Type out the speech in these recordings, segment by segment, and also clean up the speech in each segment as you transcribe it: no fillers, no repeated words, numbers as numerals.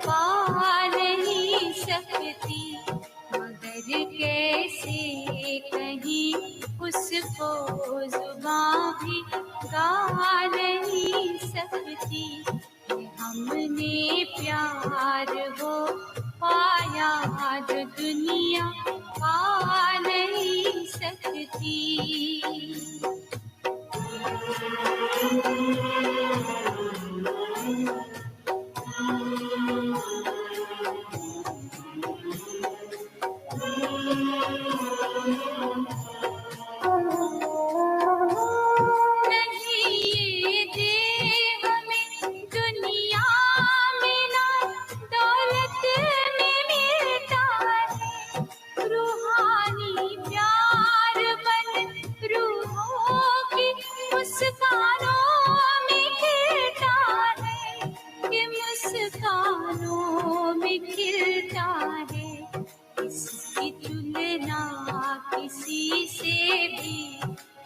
पा नहीं सकती, मगर कैसे कहीं उसको जुबां भी गा नहीं सकती। हमने प्यार वो पाया जो दुनिया पा नहीं सकती।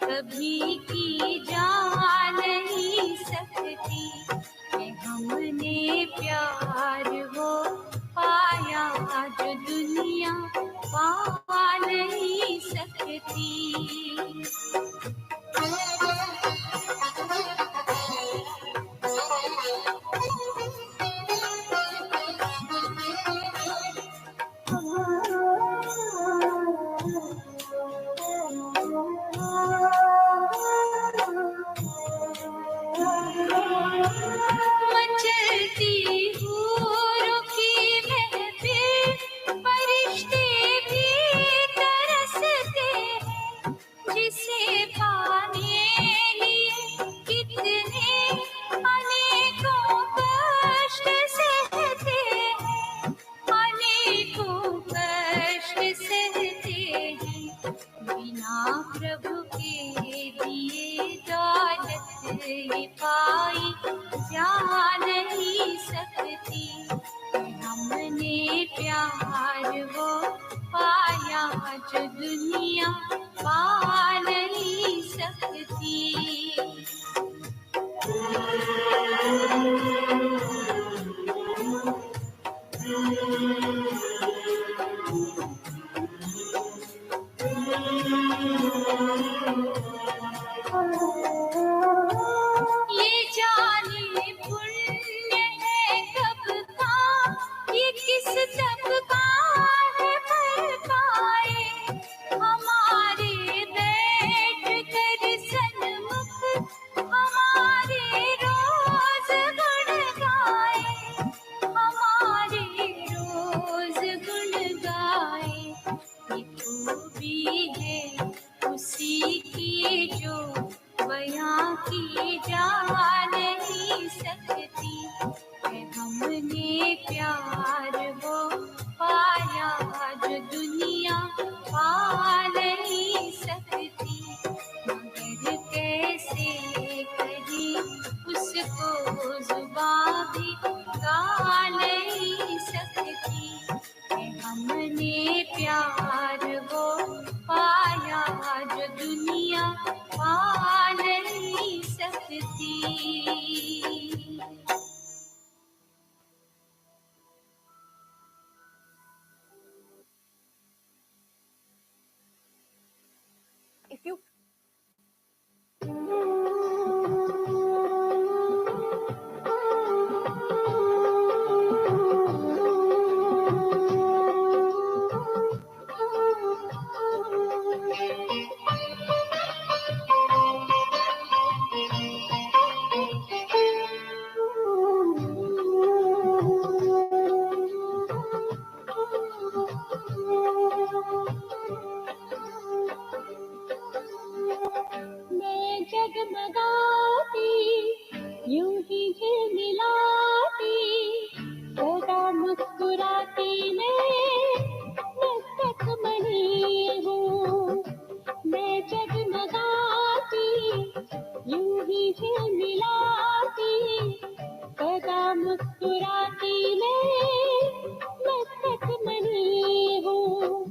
कभी की जा नहीं सकती, हमने प्यार वो पाया जो दुनिया पा नहीं सकती। प्रभु के दिए दौलत ये पाई जा नहीं सकती, हमने प्यार वो पाया जो दुनिया पा नहीं सकती। ये जाने पुण्य है कब का, ये किस तब का है भर पाए, हमारे बैठ कर सन्मुख हमारे रोज गुण गाए, हमारे रोज गुण गाए। ये खूबी है उसी की जो बयां की जा नहीं सकती, हमने प्यार वो पाया जो दुनिया पा नहीं सकती, मगर कैसे कहीं उसको जुबां भी गा नहीं सकती, हमने प्यार वो पाया जो दुनिया पा नहीं सकती। If you जगमगाती यूं ही झिलमिलाती सदा मुस्कुराती मैं तक मनी हूँ। मैं जगमगाती यूं ही झिलमिलाती सदा मुस्कुराती मैं तक मनी हूँ।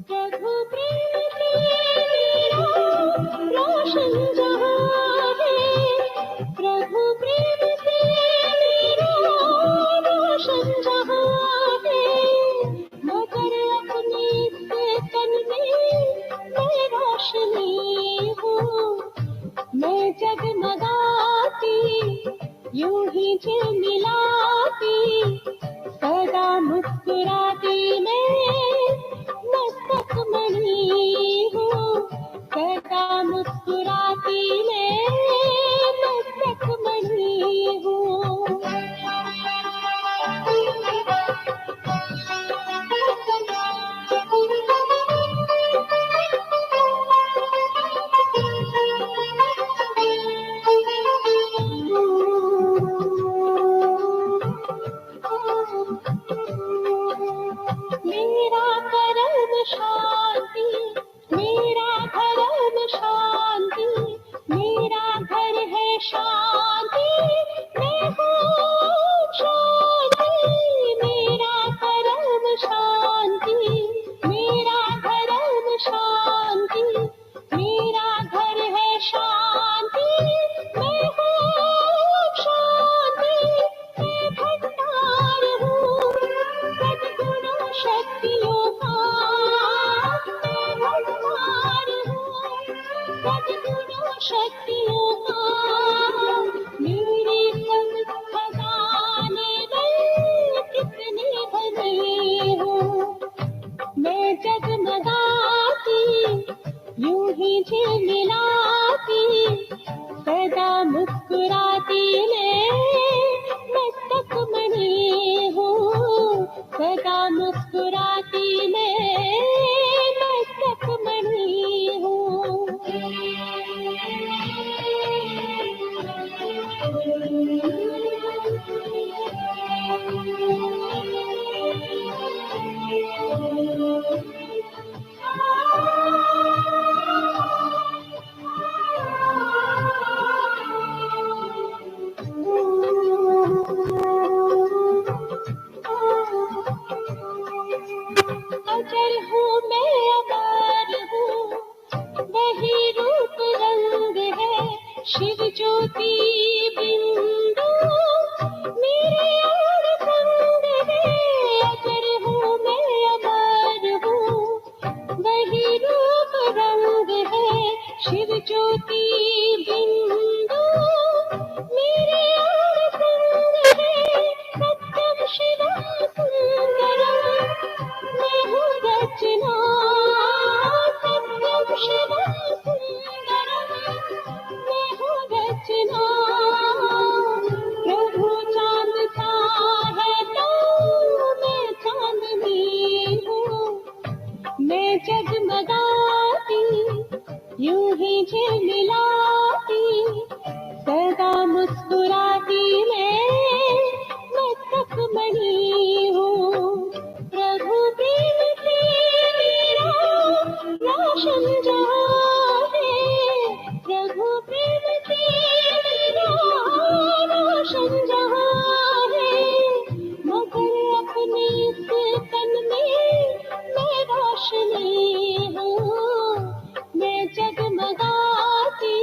प्रभु प्रेम तेरा रोशन जहाँ है, प्रभु प्रेम से मेरा रोशन जहाँ है, मगर अपने इस तन में मैं रोशनी हूँ। मैं जगमगाती यूं ही झिलमिलाती, सदा मुस्कुराती मैं मस्तक मणि हूँ। सदा मुस्कुराती मैं मस्तक मणि हूँ। मेरा परम शांति, मेरा धर्म शांति, मेरा घर है शांति, मैं हूँ शांति। मेरा परम शांति, मेरा धर्म शांति, मेरा घर है शांति, मैं हूँ शांति। मैं भंडार हूँ सद्गुणों शक्तियों का, मैं भंडार हूँ सद्गुणों शक्तियों का। मेरे संग खजाने में कितने भरे हो, मैं जगमगाती यूं ही झिलमिलाती, सदा मुस्कुराती मैं मस्तक मणि हूँ। सदा मुस्कुराती मैं मस्तक मणि हूँ। अजर हूँ मैं अमर हूँ, वही रूप रंग है शिव ज्योति बिंदु मेरे और संग है। अजर हूँ मैं अमर हूँ, वही रूप रंग है शिव ज्योति बिंदु मेरे और संग है। सत्यम शिवम सुंदरम मैं हूँ रचना, सत्यम शिवम सुंदरम मैं हूँ रचना। प्रभु चांद सा है तो मैं चांदनी हूँ। मैं जगमगाती यूं ही झिलमिलाती, सदा मुस्कुराती मैं मस्तक मणि हूँ। प्रभु प्रेम से मेरा रोशन जहाँ है, प्रभु प्रेम से मेरा रोशन जहाँ है, मगर अपने इस तन में मैं रोशनी हूँ। मैं जगमगाती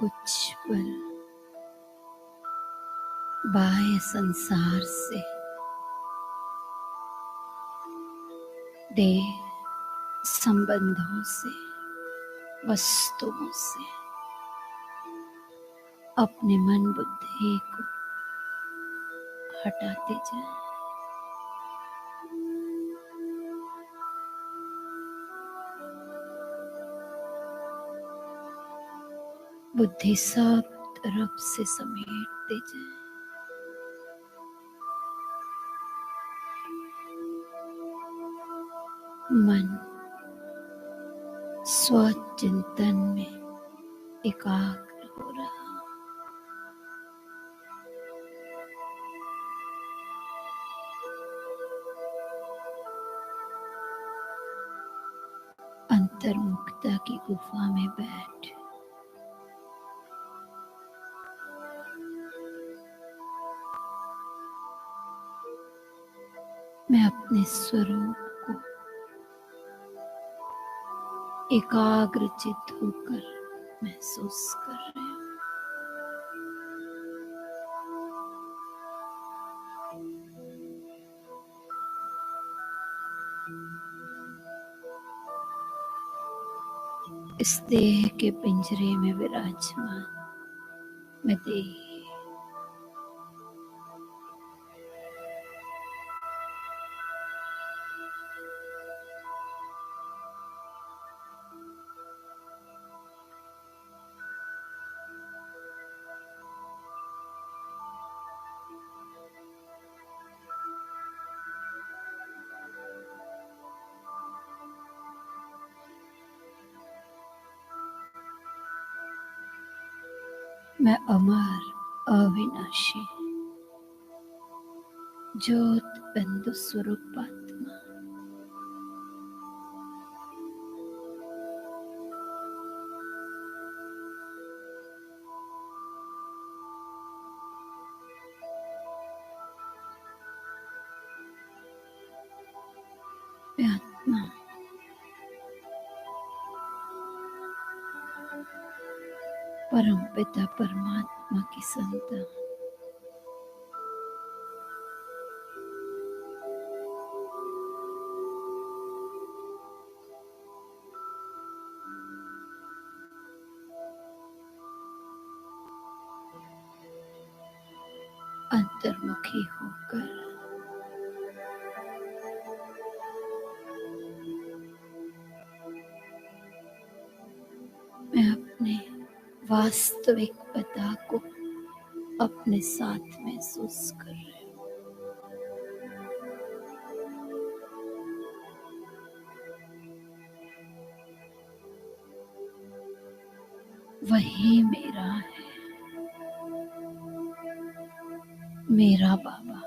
कुछ पल बाह्य संसार से, देह संबंधों से, वस्तुओं से अपने मन बुद्धि को हटाते जाएं। बुद्धि सब तरफ से समेटते जाएं। मन स्वचिंतन में एकाग्र हो रहा। अंतर्मुखता की गुफा में बैठ मैं अपने स्वरूप को एकाग्र चित्त होकर महसूस कर रही हूँ। इस देह के पिंजरे में विराजमान मैं देह, मैं अमर अविनाशी ज्योत बिंदु स्वरूपात्मा मैं आत्मा परम पिता परमात्मा की संतान। अंतर्मुखी होकर मैं अपने वास्तविक पिता को अपने साथ महसूस कर रही हूँ। वही मेरा है, मेरा बाबा।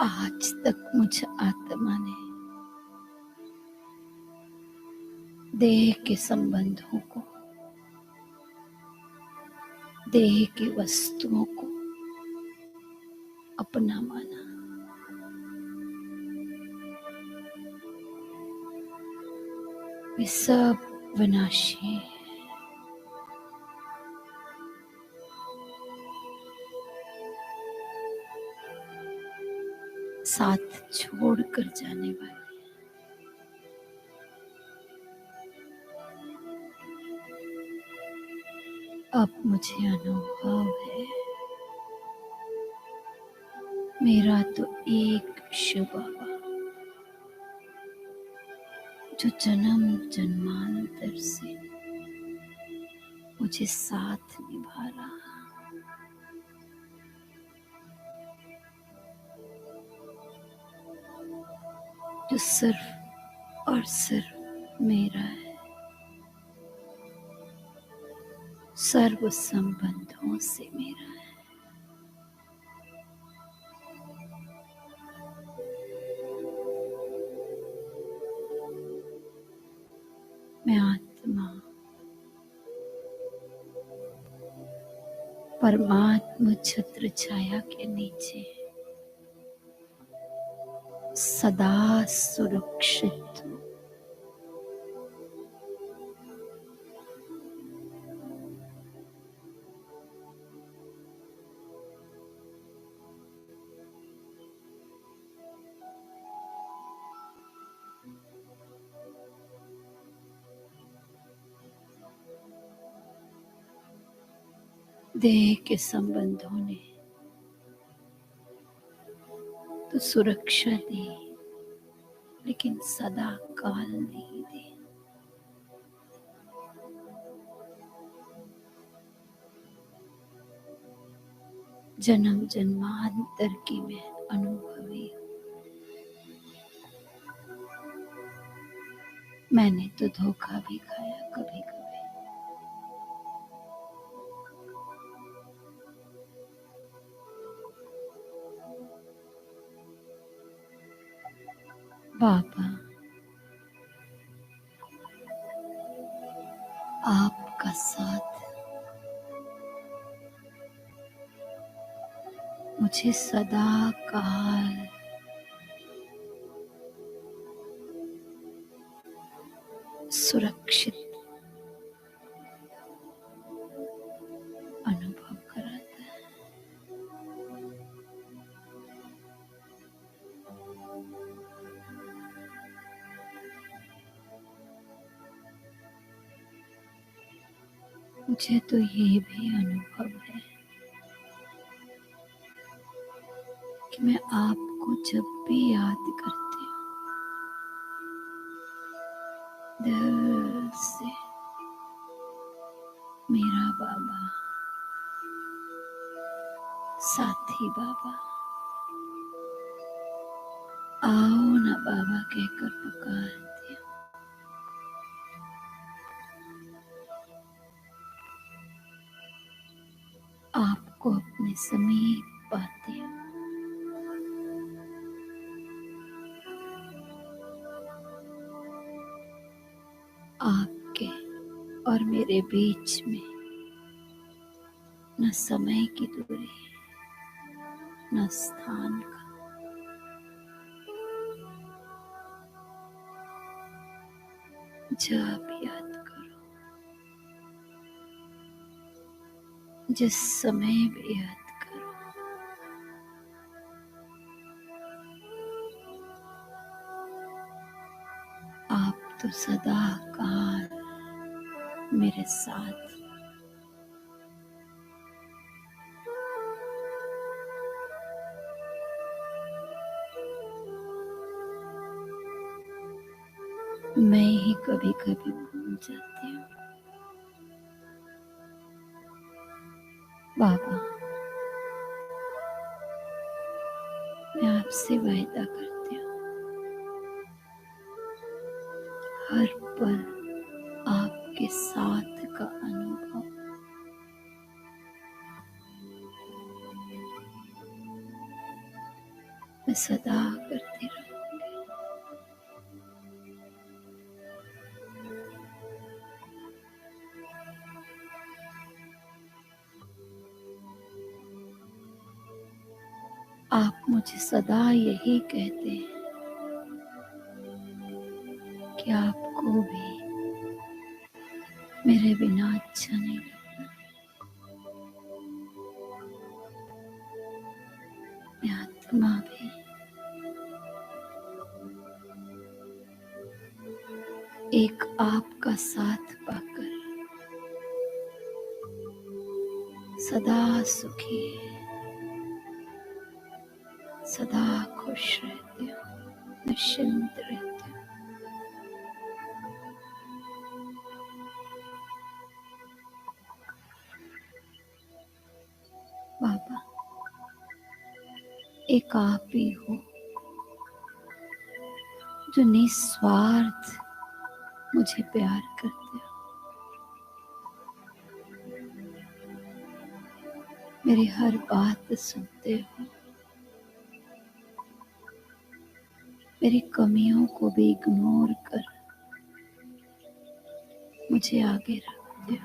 आज तक मुझ आत्मा ने देह के संबंधों को, देह की वस्तुओं को अपना माना। वे सब विनाशी हैं। साथ छोड़कर जाने वाले। अब मुझे अनुभव है, मेरा तो एक शिव बाबा जो जन्म जन्मांतर से मुझे साथ निभा रहा, जो सिर्फ और सिर्फ मेरा है, सर्व संबंधों से मेरा है। मैं आत्मा परमात्मा छत्र छाया के नीचे सदा सुरक्षित हूँ। देह के संबंधों ने तो सुरक्षा दी, लेकिन सदा काल नहीं दी। जन्म जन्मांतर की मैं अनुभवी हूँ। मैंने तो धोखा भी खाया कभी कभी। बाबा, आपका साथ मुझे सदा काल सुरक्षित अनुभव कराता है। मुझे तो ये भी अनुभव है कि मैं आपको जब भी याद करती हूँ, दिल से मेरा बाबा, साथी बाबा, आओ ना बाबा कहकर पुकारती हूँ। आपको अपने समीप पाती हूँ। आपके और मेरे बीच में न समय की दूरी न स्थान का। जब याद करो, जिस समय भी याद करो, आप तो सदा काल मेरे साथ। मैं ही कभी कभी भूल जाती हूँ। बाबा, मैं आपसे वायदा करती हूँ, हर पल आपके साथ का अनुभव मैं सदा करती रहूंगी। आप मुझे सदा यही कहते हैं कि आपको भी मेरे बिना अच्छा नहीं लगता। मैं आत्मा भी एक आपका साथ पाकर सदा सुखी, सदा खुश रहती हूँ, निश्चिंत रहती हूँ। बाबा, एक आप ही हो जो निस्वार्थ मुझे प्यार करते हो। मेरी हर बात सुनते हो, मेरी कमियों को भी इग्नोर कर मुझे आगे रख दो।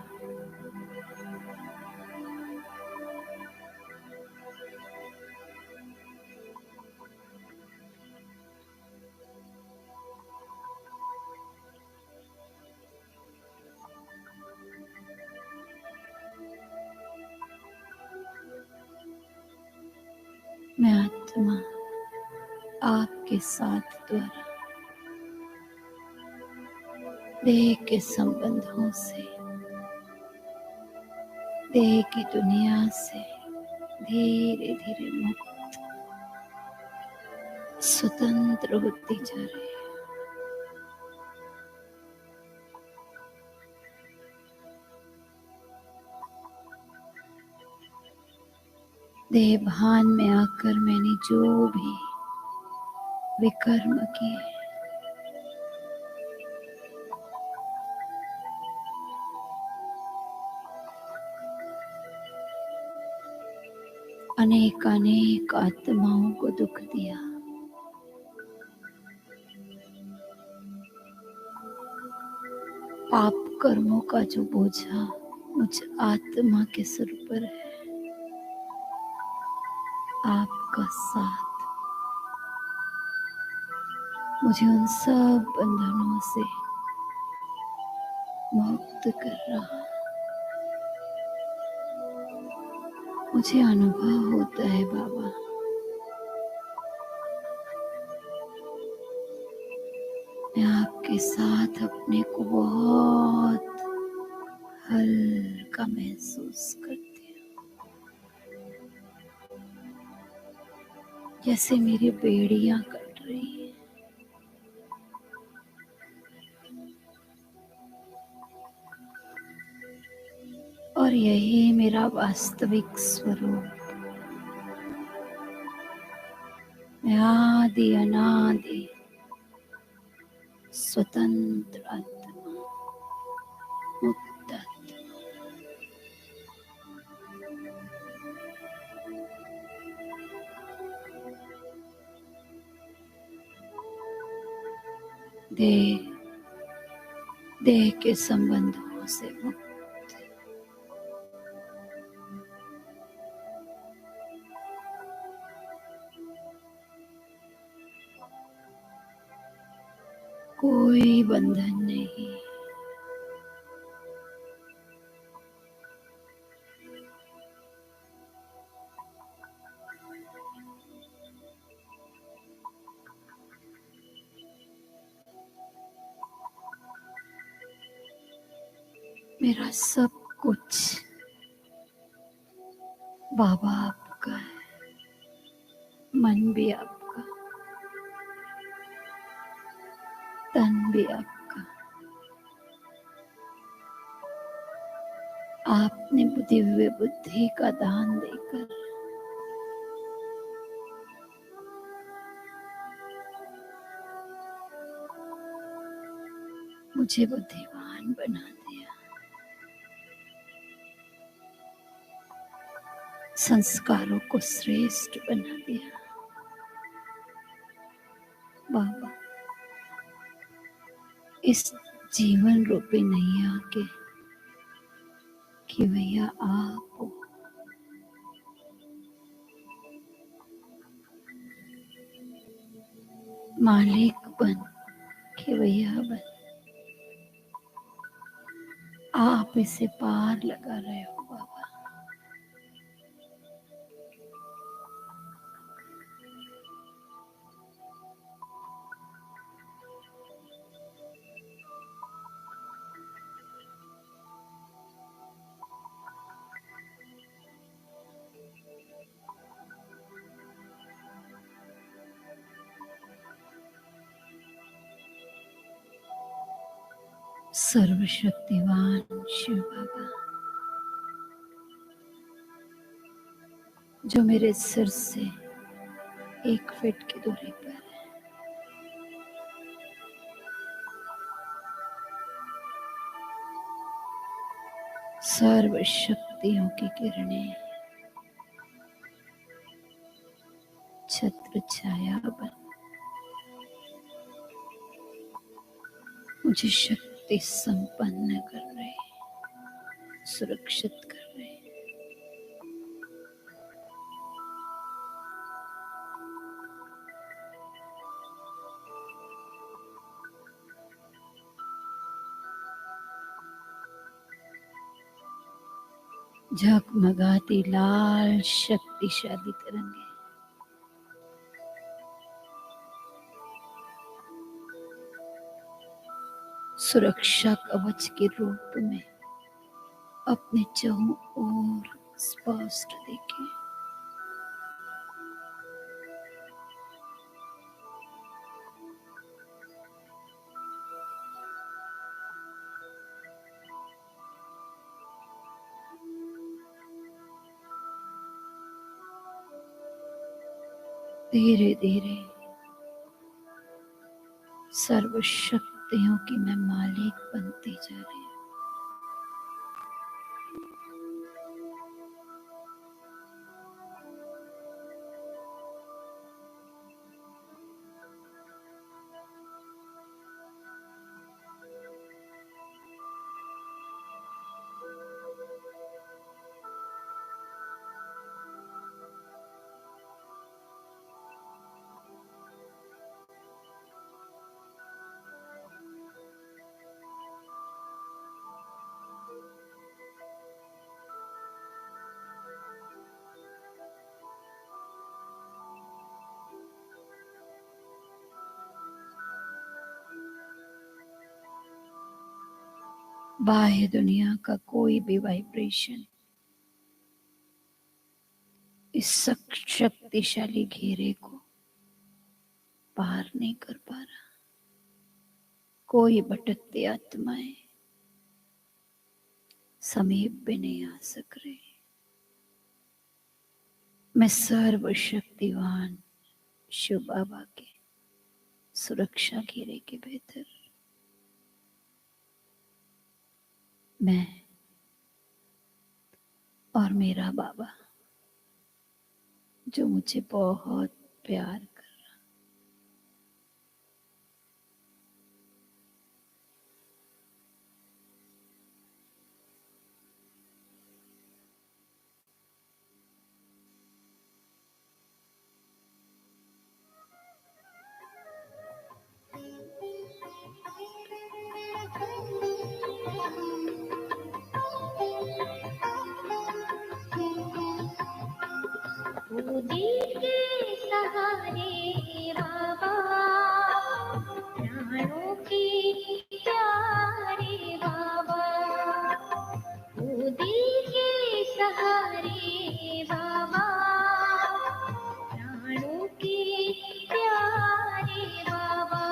मैं आत्मा आपके साथ द्वारा देह के संबंधों से, देह की दुनिया से धीरे धीरे मुक्त स्वतंत्र होती जा रही है। देह भान में आकर मैंने जो भी विकर्म किए, अनेक अनेक आत्माओं को दुख दिया, पाप कर्मों का जो बोझा मुझ आत्मा के सिर पर है, आपका साथ मुझे उन सब बंधनों से मुक्त कर रहा। मुझे अनुभव होता है बाबा, मैं आपके साथ अपने को बहुत हल्का महसूस करती हूँ, जैसे मेरी बेड़ियां कट रही हैं। और यही मेरा वास्तविक स्वरूप, मैं आदि अनादि स्वतंत्र आत्मा, मुक्त आत्मा। देह के संबंधों से मुक्त। कोई बंधन नहीं, मेरा सब कुछ बाबा आपका है, मन भी आपका, तन भी आपका। आपने दिव्य बुद्धि का दान देकर मुझे बुद्धिमान बना दिया, संस्कारों को श्रेष्ठ बना दिया। बाबा, इस जीवन रूपी नैया के कि भैया आप हो, मालिक बन कि भैया बन, आप इसे पार लगा रहे हो बाबा। सर्वशक्तिवान शिव बाबा, जो मेरे सिर से 1 फीट की दूरी पर है, सर्व शक्तियों की किरणें छत्र छाया बन मुझे शक्ति शक्ति संपन्न कर रहे, सुरक्षित कर रहे। झगमगाती लाल शक्तिशाली तरंगे सुरक्षा कवच के रूप में अपने चारों ओर स्पष्ट देखें। धीरे धीरे सर्वशक्तियों की मैं मालिक बनती जा रही हूँ। बाह्य दुनिया का कोई भी वाइब्रेशन इस शक्तिशाली घेरे को पार नहीं कर पा रहा। कोई भटकती आत्माएं समीप भी नहीं आ सक रही। मैं सर्वशक्तिवान शिव बाबा के सुरक्षा घेरे के भीतर मैं और मेरा बाबा जो मुझे बहुत प्यार कर रहा। दिल के सहारे बाबा, प्राणों के प्यारे बाबा, वो दिल के सहारे बाबा, प्राणों के प्यारे बाबा,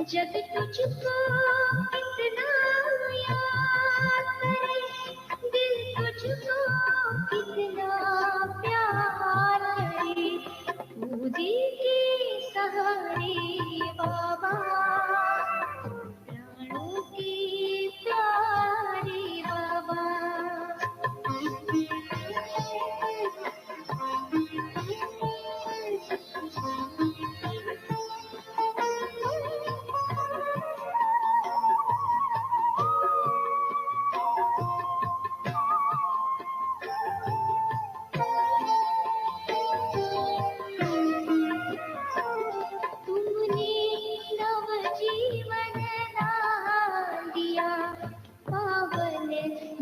जब तुझको कितना याद करे, दिल तुझको कितना प्यार करे, वो दिल के सहारे बाबा, प्राणों के प्यारे बाबा।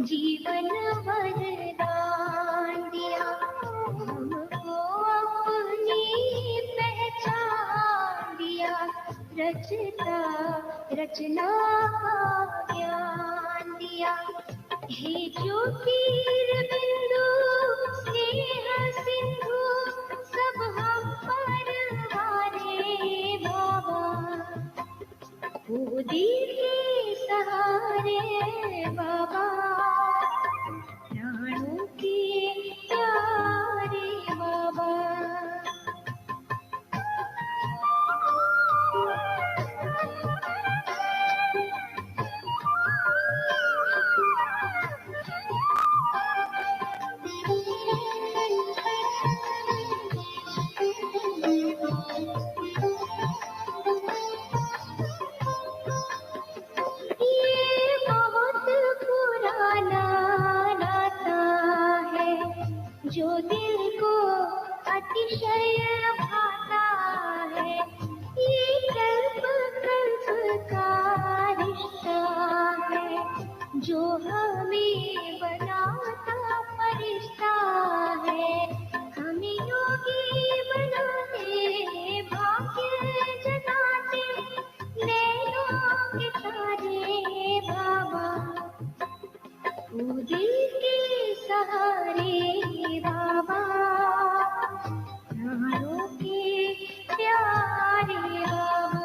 जीवन वरदान दिया, हमको अपनी पहचान दिया, रचता रचना का ज्ञान दिया, हे ज्योतिर्बिंदु स्नेह सिंधु सब हम पर वारे बाबा, वो दिल के सहारे बाबा, प्राणों के प्यारे बाबा। हमें बनाता फरिश्ता है, हमें योगी बनाते भाग्य जगाते नैनों के तारे बाबा, तू दिल के सहारे बाबा, प्राणों के प्यारे बाबा।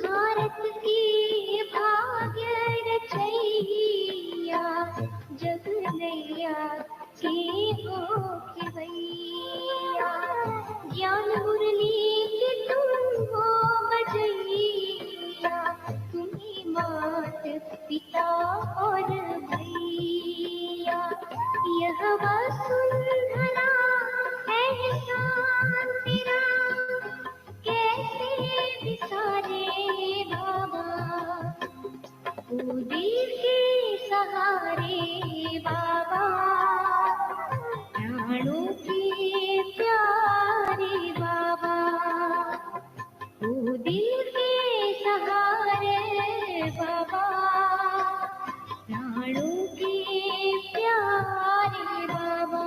भारत की भाग्य रचैया, जग नैया के हो खिवैया, ज्ञान मुरली के तुम हो बजैया, तुम्ही मात पिता और भैया, यह वसुंधरा एहसान तेरा कैसे बिसारे बाबा, तू दिल के सहारे बाबा, प्राणों के प्यारे बाबा, तू दिल के सहारे बाबा, प्राणों के प्यारे बाबा।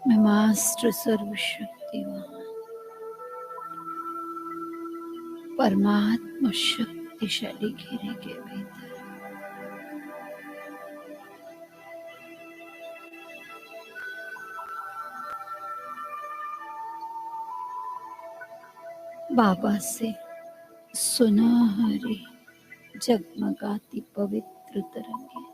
मैं मास्टर सर्वशक्तिवान परमात्मा शक्तिशाली घेरे के भीतर बाबा से सुनहरी जगमगाती पवित्र तरंगे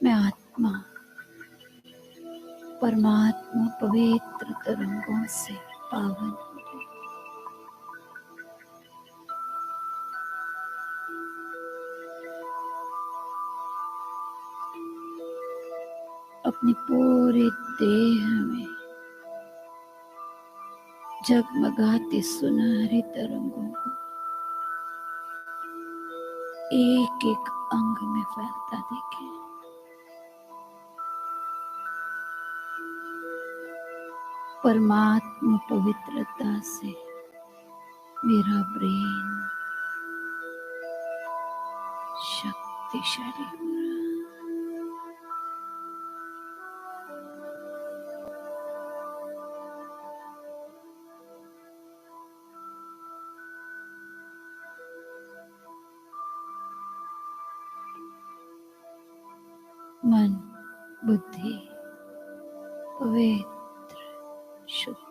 मैं आत्मा परमात्मा पवित्र तरंगों से पावन हो गई। अपनी पूरे देह में जगमगाती सुनहरी तरंगों को एक एक अंग में फैलता देखें। परमात्मा पवित्रता से मेरा ब्रेन शक्तिशाली हो रहा। मन बुद्धि पवित्र शुद्ध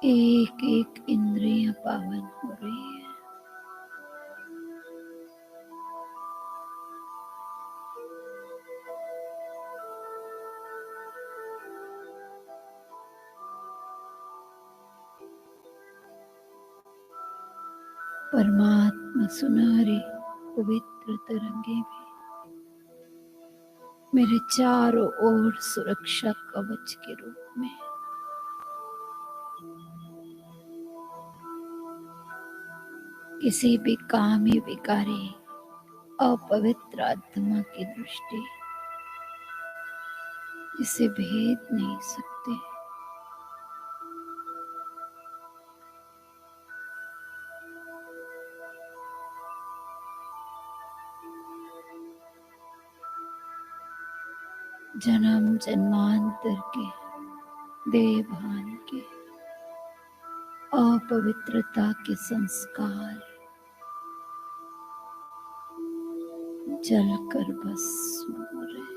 एक एक इंद्रियां पावन हो रही है। परमात्मा सुनहरी पवित्र तरंगे भी मेरे चारों ओर सुरक्षा कवच के रूप में किसी भी कामी विकारी अपवित्र आत्मा की दृष्टि जिसे भेद नहीं सकते। जन्म जन्मांतर के देवभान के अपवित्रता के संस्कार जलकर भस्म हो रहे।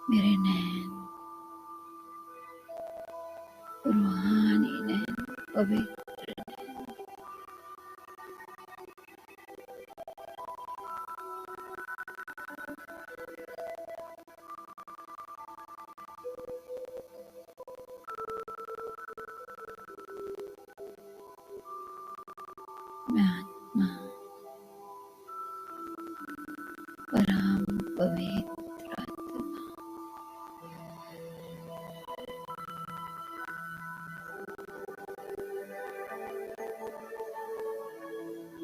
मेरे नैन रूहानी नैन, पवित्र नैन, मैं आत्मा परम पवित्र आत्मा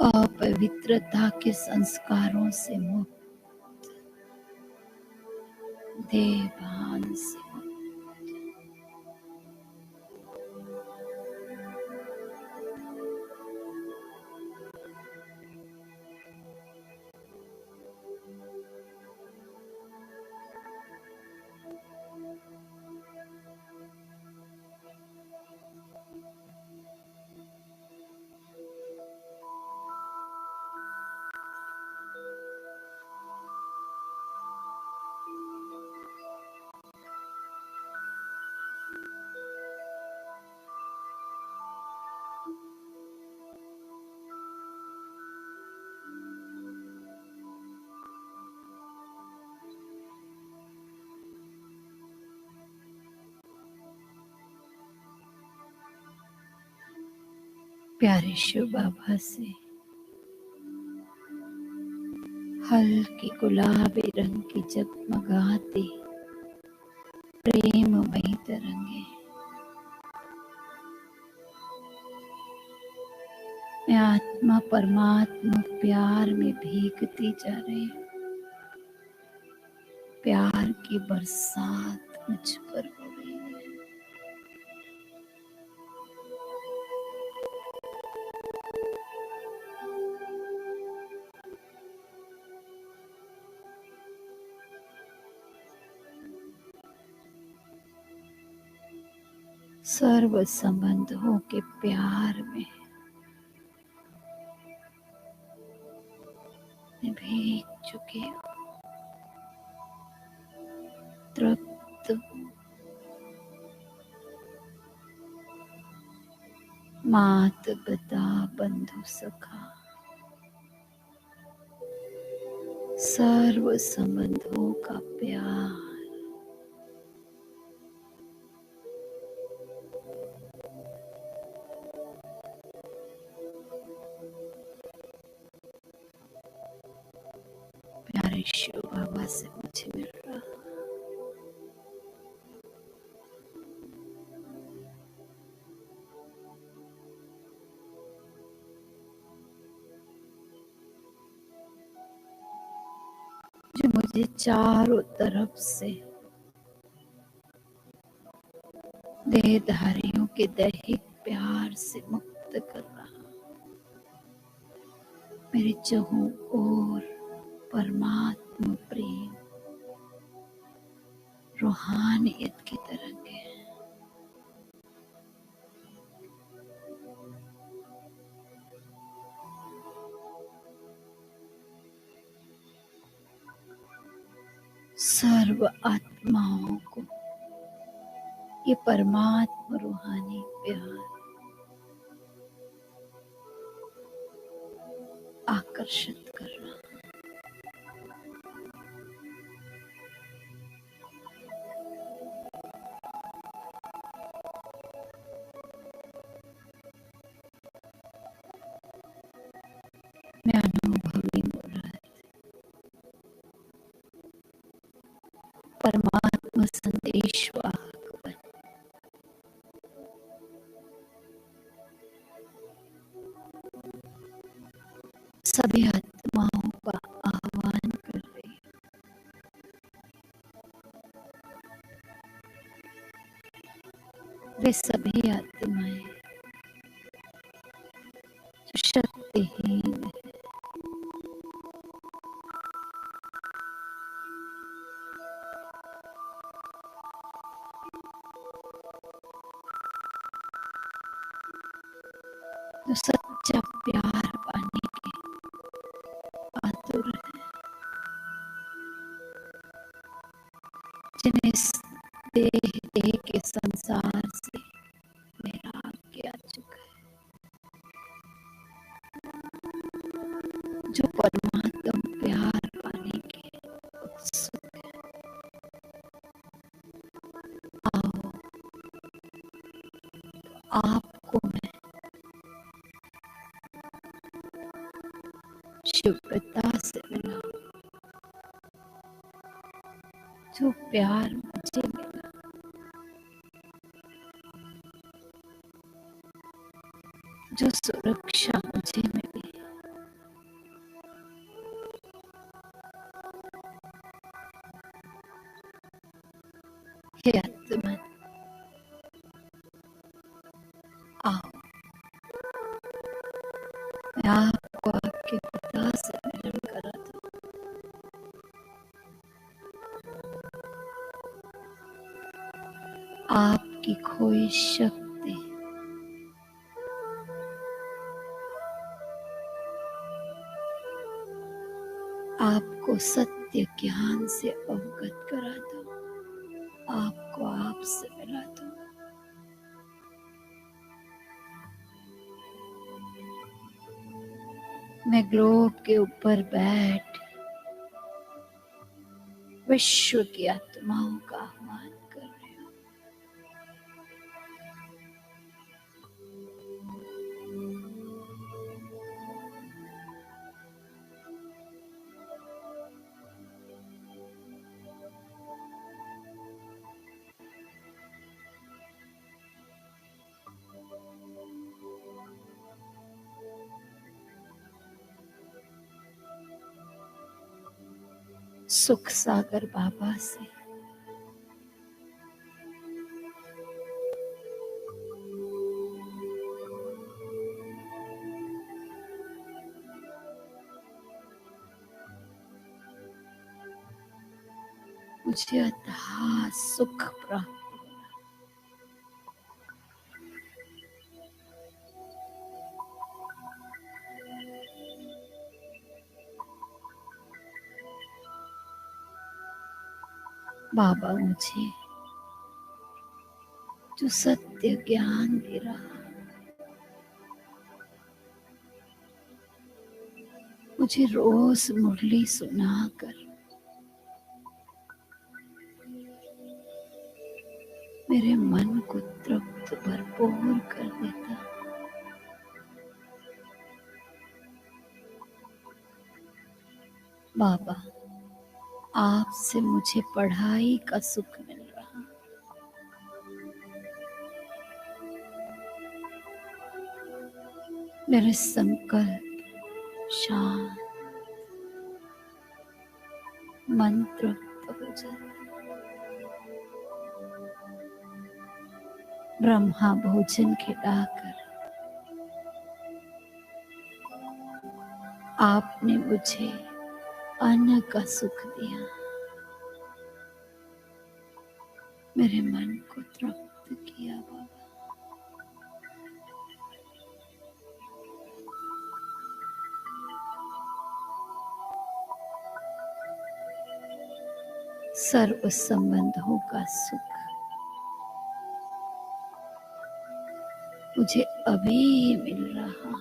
अपवित्रता के संस्कारों से मुक्त, देवभान से मुक्त। प्यारे शिव बाबा से हल्की गुलाबी रंग की जगमगाती प्रेममयी तरंगे मैं आत्मा परमात्मा प्यार में भीगती जा रही हूँ। प्यार की बरसात मुझ पर हो रही है। सर्व संबंधों के प्यार में मैं भीग चुकी हूँ। तृप्त मात पिता बंधु सखा सर्व संबंधों का प्यार प्यारे शिव बाबा से मुझे मिल रहा। जो मुझे चारों तरफ से देहधारियों के दैहिक प्यार से मुक्त कर रहा। मेरे चहुं ओर परमात्मा प्रेम रूहानियत की तरंगे सर्व आत्माओं को ये परमात्मा रूहानी प्यार आकर्षित कर रहा। मैं अनुभवी मुराद परमात्मा संदेश वाहक बन सभी आत्माओं का आह्वान कर रही हूँ। वे सभी आत्माएं जो शक्तिहीन है, जो सच्चा प्यार पाने के आतुर है, जिन्हें इस देह के संसार से वैराग्य आ चुका है, जो परमात्म प्यार पाने के उत्सुक है, आओ आपको मैं शुभ्रता से मिलाऊं। जो प्यार मुझे मिला, जो सुरक्षा मुझे मिली, हे आत्मन, आओ मैं आपको आपके पिता से मिलन करा दूं। आपकी खोई शक्ति आपको सत्य ज्ञान से अवगत करा दो, आपको आपसे मिला दो। मैं ग्लोब के ऊपर बैठ विश्व की आत्माओं का आह्वान कर रही हूँ। सुख सागर बाबा से मुझे अथाह सुख प्राप्त हुआ। बाबा मुझे जो सत्य ज्ञान दे रहा, मुझे रोज मुरली सुनाकर मेरे मन को तृप्त भरपूर कर देता। बाबा आपसे मुझे पढ़ाई का सुख मिल रहा, मेरे संकल्प शांत, मन तृप्त हो जाता। ब्रह्मा भोजन खिलाकर आपने मुझे अन्न का सुख दिया, मेरे मन को तृप्त किया। बाबा सर्व संबंधों का सुख मुझे अभी मिल रहा,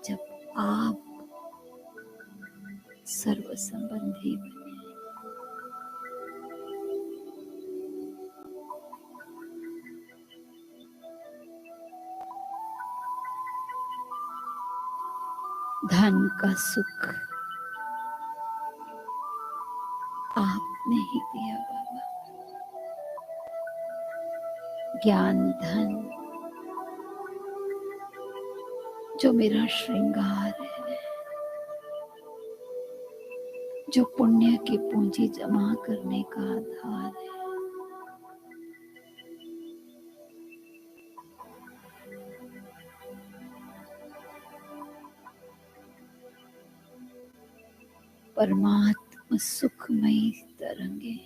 जब आप सर्व संबंधी बने। धन का सुख आपने ही दिया बाबा, ज्ञान धन जो मेरा श्रृंगार है, जो पुण्य की पूंजी जमा करने का आधार है। परमात्मा सुखमयी तरंगे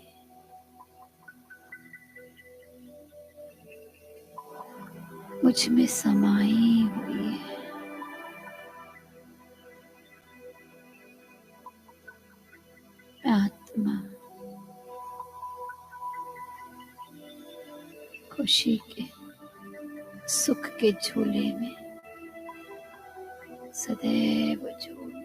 मुझ में समाई हुई है। आत्मा खुशी के सुख के झूले में सदैव झूलती हूँ।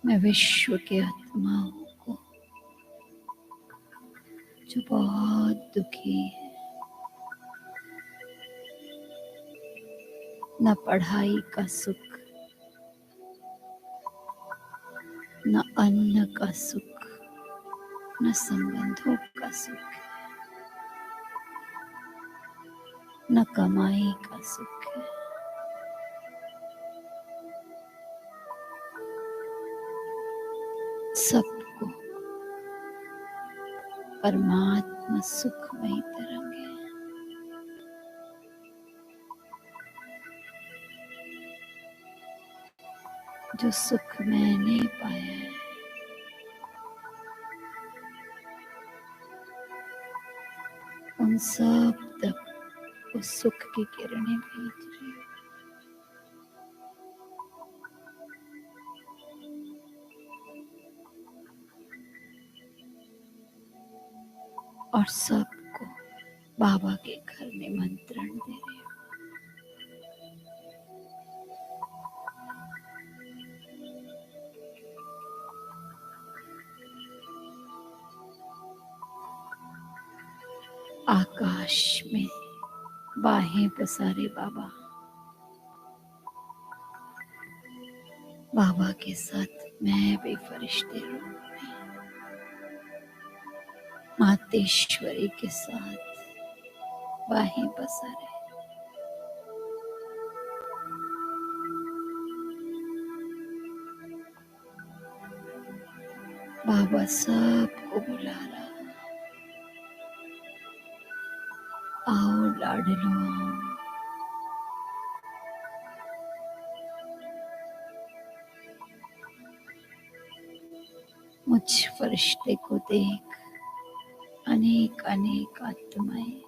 मैं विश्व के आत्माओं को जो बहुत दुखी है, न पढ़ाई का सुख, न अन्न का सुख, न संबंधों का सुख, न कमाई का सुख है। सबको परमात्मा सुखमयी तरंगे जो सुख मैंने पाया है, उन सब तक उस सुख की किरणें भेज रही हूँ। और सबको बाबा के घर निमंत्रण दे रही हूँ। आकाश में बाहें पसारे बाबा, बाबा के साथ मैं भी फरिश्ते रूप में मातेश्वरी के साथ बाहें पसारे। बाबा सबको बुला रहा, आओ लाडलो आओ। मुझ फरिश्ते को देख अनेक अनेक आत्माएं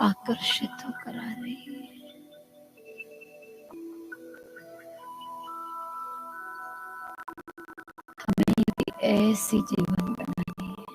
आकर्षित होकर आ रही है। हमें भी ऐसी जीवन बनानी है।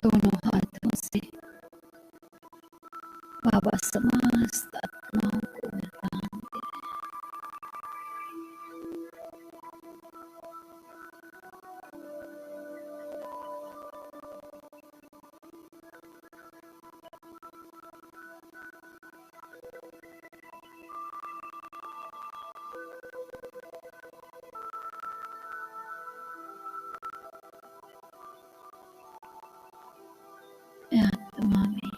दोनों हाथों से बाबा समस्त आत्माओं को वरदान दे रहे हैं। आत्मा में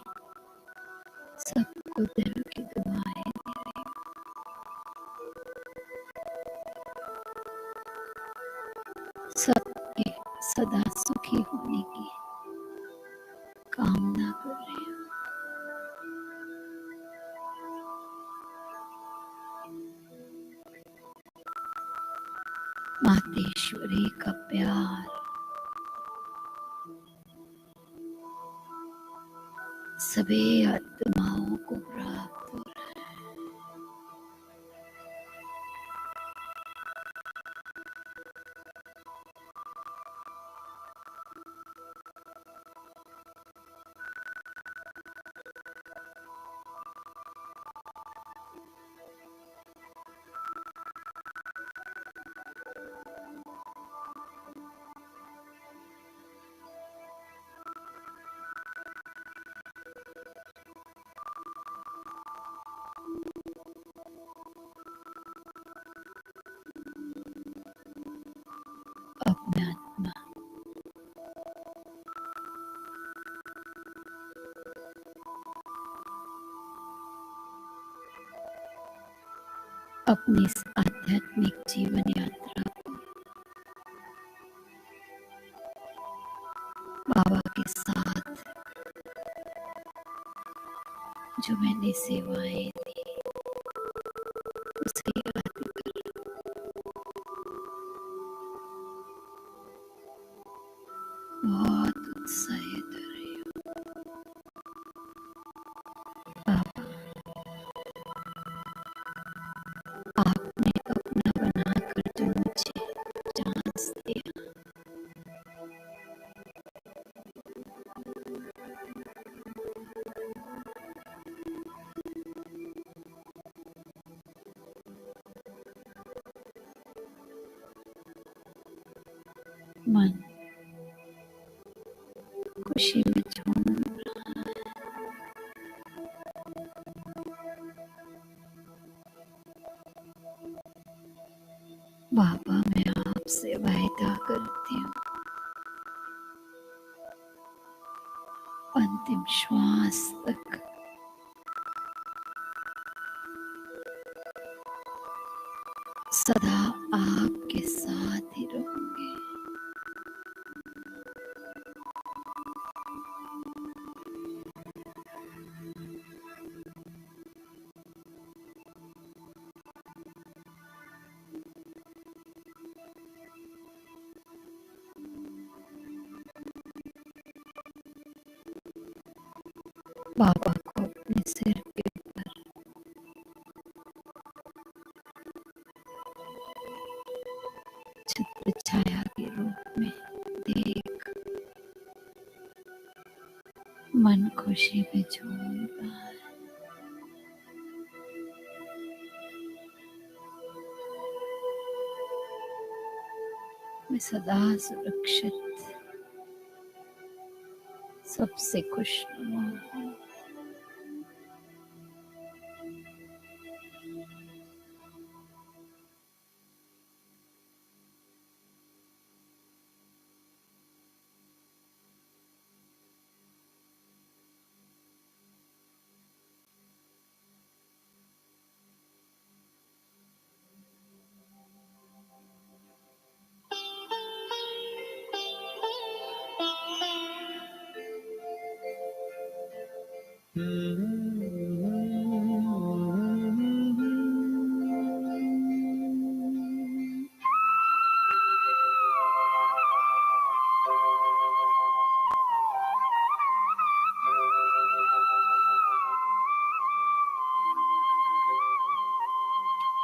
सबको दिल की दुआएं दे रही हूँ। सबके सदा सुखी होने की कामना कर रही हूँ। मातेश्वरी का प्यार सभी आत्माओं को प्राप्त हो रहा है। अपने आत्मा अपनी इस आध्यात्मिक जीवन यात्रा को बाबा के साथ जो मैंने सेवाएं दी उसे याद कर बहुत उत्साहित हो रही हूँ। बाबा, आपने अपना बनाकर जो मुझे चांस दिया, मन खुशी में झूम रहा है। बाबा, मैं आपसे वायदा करती हूँ, अंतिम श्वास तक सदा आपके साथ ही रहूंगी। बाबा को अपने सिर के ऊपर छत्र छाया के रूप में देख मन खुशी में झूम रहा है। मैं सदा सुरक्षित, सबसे खुशनुमा हूँ।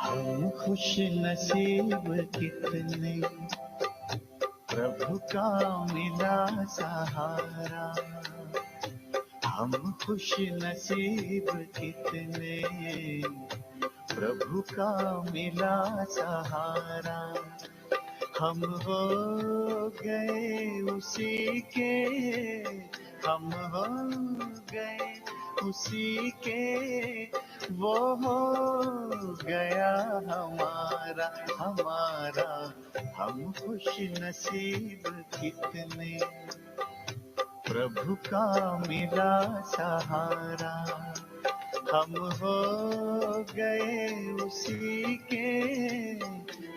हम खुश नसीब कितने, प्रभु का मिला सहारा। हम खुश नसीब कितने, प्रभु का मिला सहारा। हम हो गए उसी के, हम हो गए उसी के, वो हो गया हमारा हमारा। हम खुश नसीब कितने, प्रभु का मिला सहारा। हम हो गए उसी के,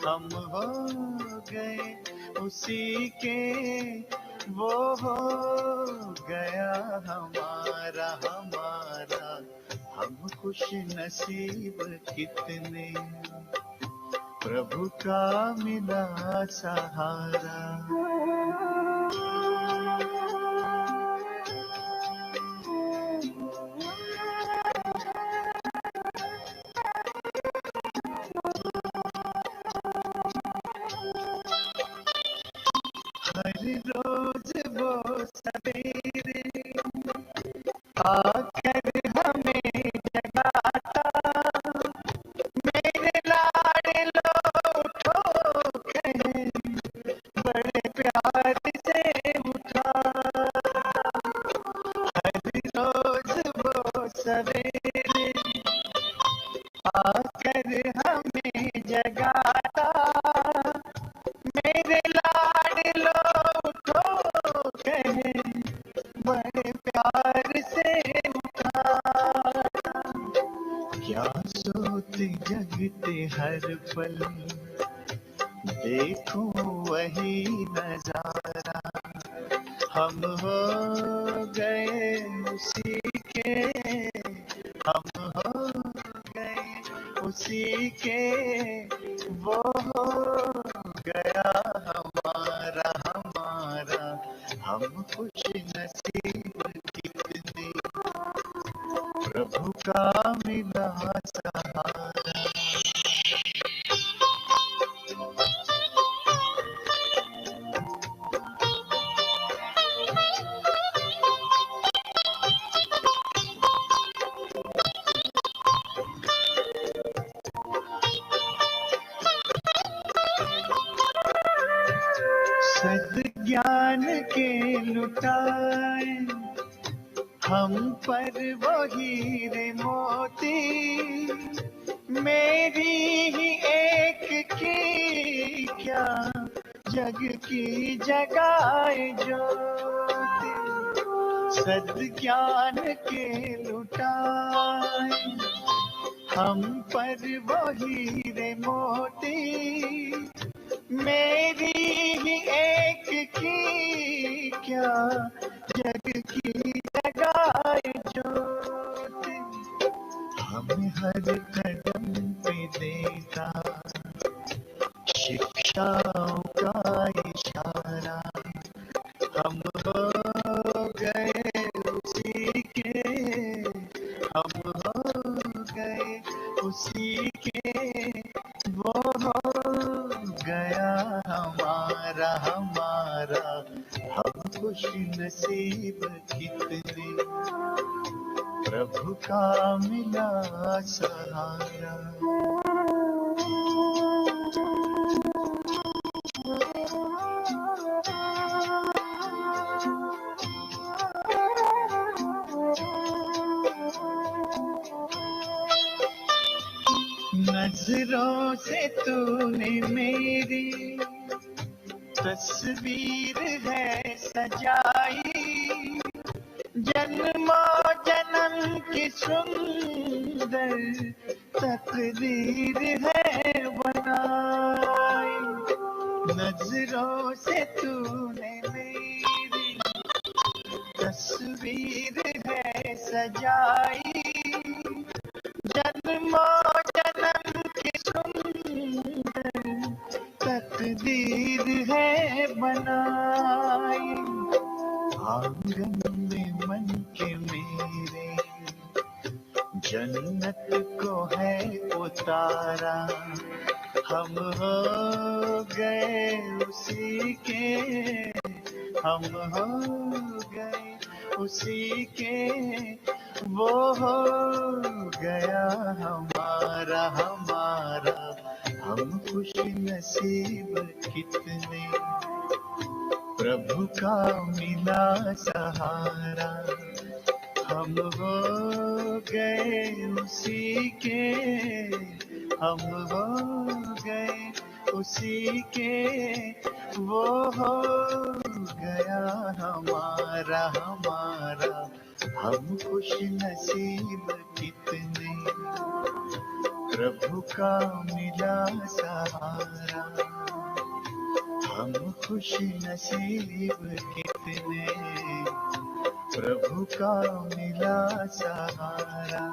हम हो गए उसी के, वो हो गया हमारा हमारा। हम खुश नसीब कितने, प्रभु का मिला सहारा। रोज वो सवेरे आकर हमें जगाता, मेरे लाडलो उठो कहे, बड़े प्यार से उठाता। हर रोज वो सवेरे आकर हमें जगाता, मेरे लाडलो उठो कहे, बड़े प्यार से उठाता। क्या सोते जगते हर पल देखो वही नजारा, हम हो गए उसी के, हम हो गए उसी के, वो हो गया हमारा हमारा। हम खुश नसीब कितने, प्रभु का मिला सहारा। सद्ज्ञान के लुटाए हम पर वो हीरे मोती, मेरी ही एक की क्या जग की जगाए ज्योति। सद्ज्ञान के लुटाए हम पर वो हीरे मोती, मेरी ही एक की क्या जग की जगाए ज्योति। हमें हर कदम पे देता शिक्षाओं का इशारा, हम हो गए उसी के, हम हो गए उसी के, वो हो गया हमारा हमारा। हम खुश नसीब कितने, प्रभु का मिला सहारा। नजरों से तूने मेरी तस्वीर है सजाई, जन्मों जन्म की सुंदर तकदीर है बनाई। नजरों से तूने मेरी तस्वीर है सजाई, जन्मों जन्म की सुंदर तकदीर है बनाई। आंगन में मन के मेरे जन्नत को है उतारा, हम हो गए उसी के, हम हो गए उसी के, वो हो गया हमारा हमारा। हम खुश नसीब कितने, प्रभु का मिला सहारा। हम हो गए उसी के, हम हो गए उसी के, वो हो गया हमारा हमारा। हम खुश नसीब कितने, प्रभु का मिला सहारा। हम खुश नसीब कितने, प्रभु का मिला सहारा।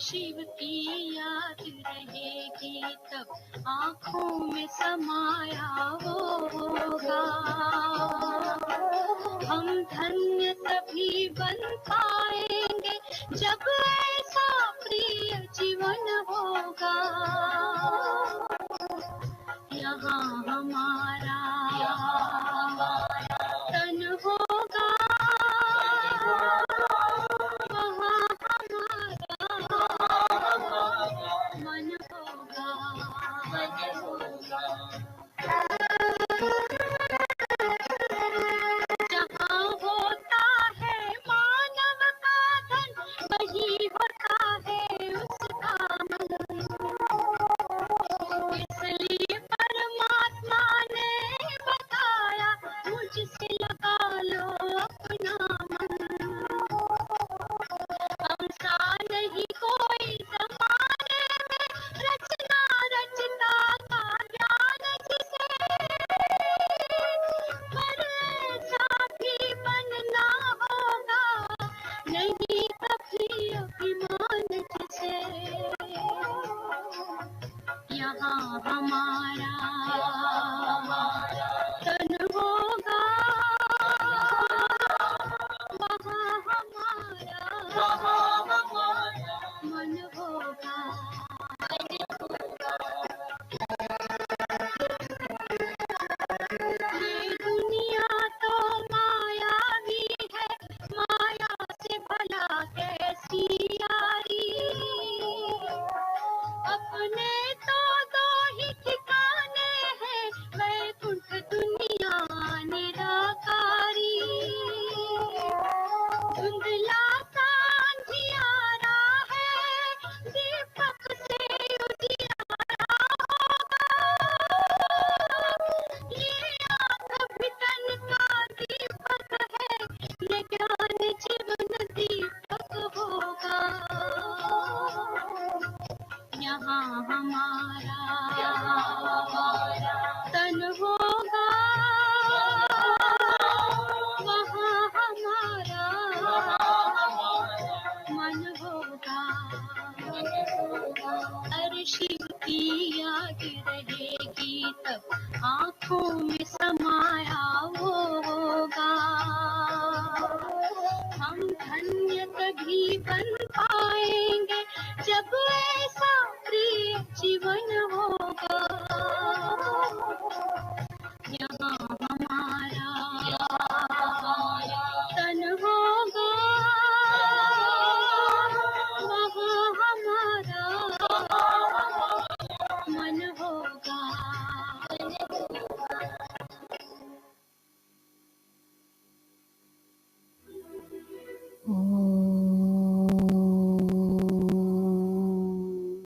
शिव की याद रहेगी तब आँखों में समाया वो होगा। धन्य तभी बन पाएंगे जब ऐसा प्रिय जीवन होगा। यहाँ हमारा तन होगा, वहाँ हमारा मन होगा। जहाँ होता है मानव का धन, वही होता है उसका मन। इसलिए परमात्मा ने बताया, मुझसे लगा लो अपना मन। हमसा नहीं कोई जमाने में, रचना रचता का ज्ञान जिसे, पर ऐसा भी बनना होगा नहीं कभी अभिमान जिसे। यहाँ हमारा तन होगा, वहाँ हमारा मन होगा। ये दुनिया तो मायावी है, माया से भला कैसी यारी। अपने तो दो ही ठिकाने हैं, वैकुंठ दुनिया निराकारी। धुंधला सा अंधियारा है, दीपक से उजियारा होगा। ये आँख भी तन का दीपक है, ये ज्ञान जीवन दीपक होगा। यहाँ हमारा तन होगा, वहाँ हमारा मन होगा। हर शिव की याद रहेगी तब आँखों में